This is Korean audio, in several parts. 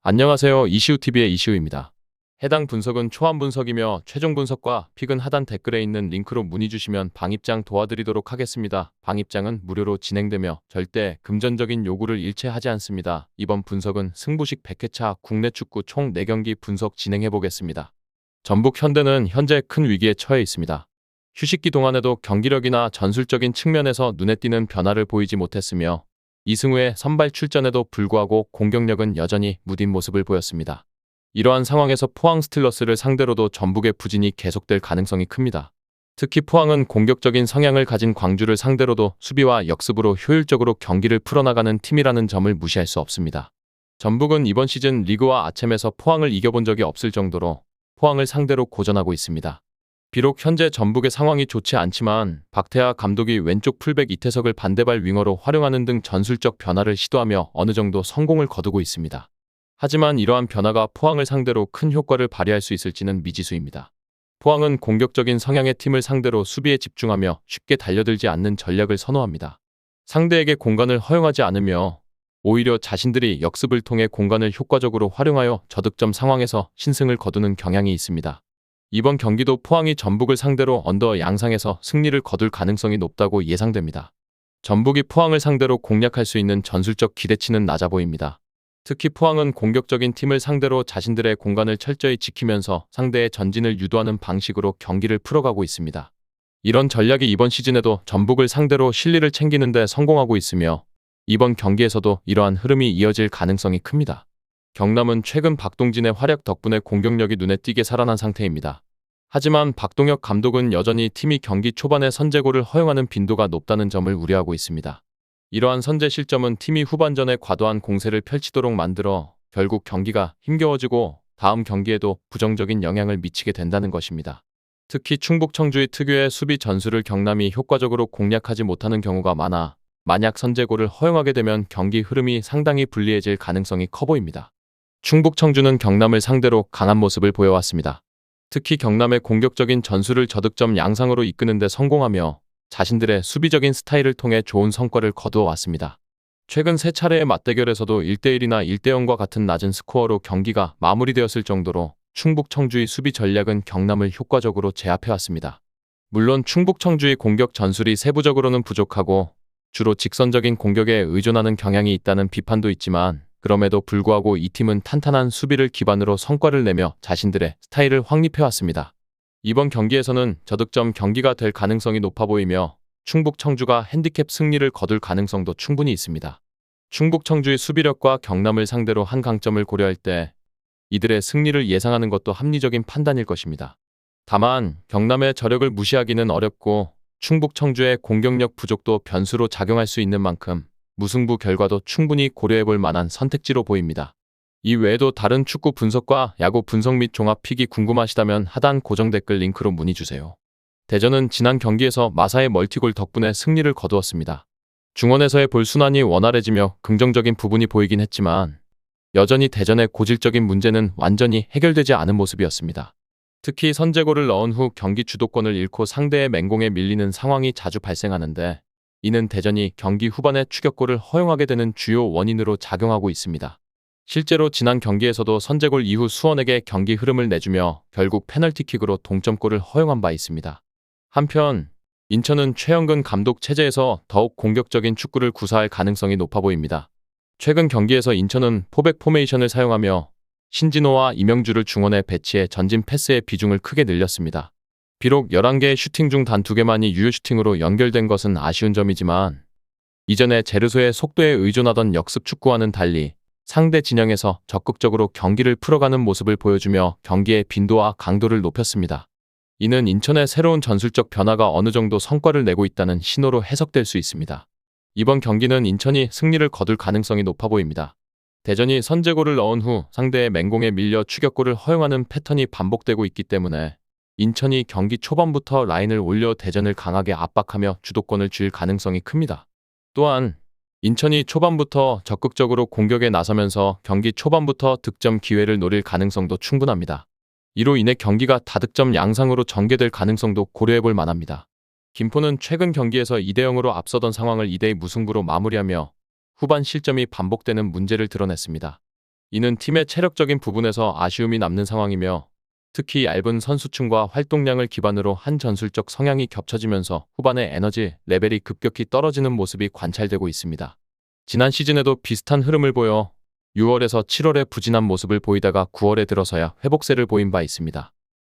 안녕하세요. 이시우TV의 이시우입니다. 해당 분석은 초안 분석이며 최종 분석과 픽은 하단 댓글에 있는 링크로 문의 주시면 방입장 도와드리도록 하겠습니다. 방입장은 무료로 진행되며 절대 금전적인 요구를 일체하지 않습니다. 이번 분석은 승부식 100회차 국내 축구 총 4경기 분석 진행해 보겠습니다. 전북 현대는 현재 큰 위기에 처해 있습니다. 휴식기 동안에도 경기력이나 전술적인 측면에서 눈에 띄는 변화를 보이지 못했으며 이승우의 선발 출전에도 불구하고 공격력은 여전히 무딘 모습을 보였습니다. 이러한 상황에서 포항 스틸러스를 상대로도 전북의 부진이 계속될 가능성이 큽니다. 특히 포항은 공격적인 성향을 가진 광주를 상대로도 수비와 역습으로 효율적으로 경기를 풀어나가는 팀이라는 점을 무시할 수 없습니다. 전북은 이번 시즌 리그와 아챔에서 포항을 이겨본 적이 없을 정도로 포항을 상대로 고전하고 있습니다. 비록 현재 전북의 상황이 좋지 않지만 박태하 감독이 왼쪽 풀백 이태석을 반대발 윙어로 활용하는 등 전술적 변화를 시도하며 어느 정도 성공을 거두고 있습니다. 하지만 이러한 변화가 포항을 상대로 큰 효과를 발휘할 수 있을지는 미지수입니다. 포항은 공격적인 성향의 팀을 상대로 수비에 집중하며 쉽게 달려들지 않는 전략을 선호합니다. 상대에게 공간을 허용하지 않으며 오히려 자신들이 역습을 통해 공간을 효과적으로 활용하여 저득점 상황에서 신승을 거두는 경향이 있습니다. 이번 경기도 포항이 전북을 상대로 언더 양상에서 승리를 거둘 가능성이 높다고 예상됩니다. 전북이 포항을 상대로 공략할 수 있는 전술적 기대치는 낮아 보입니다. 특히 포항은 공격적인 팀을 상대로 자신들의 공간을 철저히 지키면서 상대의 전진을 유도하는 방식으로 경기를 풀어가고 있습니다. 이런 전략이 이번 시즌에도 전북을 상대로 실리를 챙기는 데 성공하고 있으며 이번 경기에서도 이러한 흐름이 이어질 가능성이 큽니다. 경남은 최근 박동진의 활약 덕분에 공격력이 눈에 띄게 살아난 상태입니다. 하지만 박동혁 감독은 여전히 팀이 경기 초반에 선제골을 허용하는 빈도가 높다는 점을 우려하고 있습니다. 이러한 선제 실점은 팀이 후반전에 과도한 공세를 펼치도록 만들어 결국 경기가 힘겨워지고 다음 경기에도 부정적인 영향을 미치게 된다는 것입니다. 특히 충북 청주의 특유의 수비 전술을 경남이 효과적으로 공략하지 못하는 경우가 많아 만약 선제골을 허용하게 되면 경기 흐름이 상당히 불리해질 가능성이 커 보입니다. 충북 청주는 경남을 상대로 강한 모습을 보여왔습니다. 특히 경남의 공격적인 전술을 저득점 양상으로 이끄는 데 성공하며 자신들의 수비적인 스타일을 통해 좋은 성과를 거두어 왔습니다. 최근 3차례의 맞대결에서도 1대1이나 1대0과 같은 낮은 스코어로 경기가 마무리되었을 정도로 충북 청주의 수비 전략은 경남을 효과적으로 제압해왔습니다. 물론 충북 청주의 공격 전술이 세부적으로는 부족하고 주로 직선적인 공격에 의존하는 경향이 있다는 비판도 있지만 그럼에도 불구하고 이 팀은 탄탄한 수비를 기반으로 성과를 내며 자신들의 스타일을 확립해왔습니다. 이번 경기에서는 저득점 경기가 될 가능성이 높아 보이며 충북 청주가 핸디캡 승리를 거둘 가능성도 충분히 있습니다. 충북 청주의 수비력과 경남을 상대로 한 강점을 고려할 때 이들의 승리를 예상하는 것도 합리적인 판단일 것입니다. 다만 경남의 저력을 무시하기는 어렵고 충북 청주의 공격력 부족도 변수로 작용할 수 있는 만큼 무승부 결과도 충분히 고려해볼 만한 선택지로 보입니다. 이 외에도 다른 축구 분석과 야구 분석 및 종합 픽이 궁금하시다면 하단 고정 댓글 링크로 문의 주세요. 대전은 지난 경기에서 마사의 멀티골 덕분에 승리를 거두었습니다. 중원에서의 볼 순환이 원활해지며 긍정적인 부분이 보이긴 했지만 여전히 대전의 고질적인 문제는 완전히 해결되지 않은 모습이었습니다. 특히 선제골을 넣은 후 경기 주도권을 잃고 상대의 맹공에 밀리는 상황이 자주 발생하는데 이는 대전이 경기 후반에 추격골을 허용하게 되는 주요 원인으로 작용하고 있습니다. 실제로 지난 경기에서도 선제골 이후 수원에게 경기 흐름을 내주며 결국 페널티킥으로 동점골을 허용한 바 있습니다. 한편 인천은 최영근 감독 체제에서 더욱 공격적인 축구를 구사할 가능성이 높아 보입니다. 최근 경기에서 인천은 포백 포메이션을 사용하며 신진호와 이명주를 중원에 배치해 전진 패스의 비중을 크게 늘렸습니다. 비록 11개의 슈팅 중 단 2개만이 유효 슈팅으로 연결된 것은 아쉬운 점이지만 이전에 제르소의 속도에 의존하던 역습 축구와는 달리 상대 진영에서 적극적으로 경기를 풀어가는 모습을 보여주며 경기의 빈도와 강도를 높였습니다. 이는 인천의 새로운 전술적 변화가 어느 정도 성과를 내고 있다는 신호로 해석될 수 있습니다. 이번 경기는 인천이 승리를 거둘 가능성이 높아 보입니다. 대전이 선제골을 넣은 후 상대의 맹공에 밀려 추격골을 허용하는 패턴이 반복되고 있기 때문에 인천이 경기 초반부터 라인을 올려 대전을 강하게 압박하며 주도권을 쥘 가능성이 큽니다. 또한 인천이 초반부터 적극적으로 공격에 나서면서 경기 초반부터 득점 기회를 노릴 가능성도 충분합니다. 이로 인해 경기가 다득점 양상으로 전개될 가능성도 고려해볼 만합니다. 김포는 최근 경기에서 2대0으로 앞서던 상황을 2대2 무승부로 마무리하며 후반 실점이 반복되는 문제를 드러냈습니다. 이는 팀의 체력적인 부분에서 아쉬움이 남는 상황이며 특히 얇은 선수층과 활동량을 기반으로 한 전술적 성향이 겹쳐지면서 후반에 에너지 레벨이 급격히 떨어지는 모습이 관찰되고 있습니다. 지난 시즌에도 비슷한 흐름을 보여 6월에서 7월에 부진한 모습을 보이다가 9월에 들어서야 회복세를 보인 바 있습니다.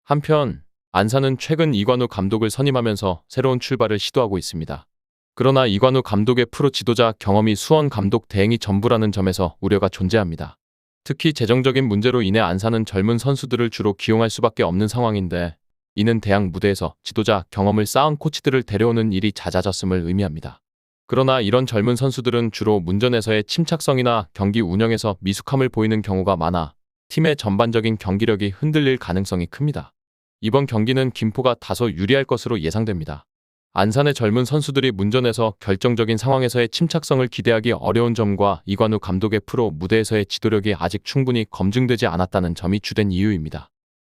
한편 안산은 최근 이관우 감독을 선임하면서 새로운 출발을 시도하고 있습니다. 그러나 이관우 감독의 프로 지도자 경험이 수원 감독 대행이 전부라는 점에서 우려가 존재합니다. 특히 재정적인 문제로 인해 안산은 젊은 선수들을 주로 기용할 수밖에 없는 상황인데 이는 대학 무대에서 지도자 경험을 쌓은 코치들을 데려오는 일이 잦아졌음을 의미합니다. 그러나 이런 젊은 선수들은 주로 문전에서의 침착성이나 경기 운영에서 미숙함을 보이는 경우가 많아 팀의 전반적인 경기력이 흔들릴 가능성이 큽니다. 이번 경기는 김포가 다소 유리할 것으로 예상됩니다. 안산의 젊은 선수들이 문전에서 결정적인 상황에서의 침착성을 기대하기 어려운 점과 이관우 감독의 프로 무대에서의 지도력이 아직 충분히 검증되지 않았다는 점이 주된 이유입니다.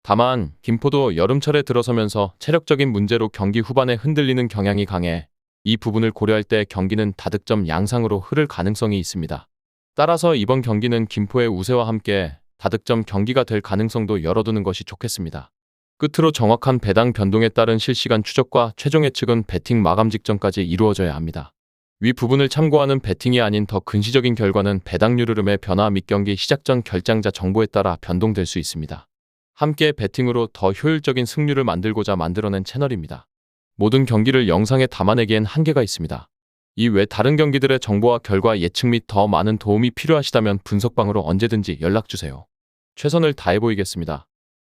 다만 김포도 여름철에 들어서면서 체력적인 문제로 경기 후반에 흔들리는 경향이 강해 이 부분을 고려할 때 경기는 다득점 양상으로 흐를 가능성이 있습니다. 따라서 이번 경기는 김포의 우세와 함께 다득점 경기가 될 가능성도 열어두는 것이 좋겠습니다. 끝으로 정확한 배당 변동에 따른 실시간 추적과 최종 예측은 배팅 마감 직전까지 이루어져야 합니다. 위 부분을 참고하는 배팅이 아닌 더 근시적인 결과는 배당률 흐름의 변화 및 경기 시작 전 결장자 정보에 따라 변동될 수 있습니다. 함께 배팅으로 더 효율적인 승률을 만들고자 만들어낸 채널입니다. 모든 경기를 영상에 담아내기엔 한계가 있습니다. 이외 다른 경기들의 정보와 결과 예측 및 더 많은 도움이 필요하시다면 분석방으로 언제든지 연락주세요. 최선을 다해 보이겠습니다.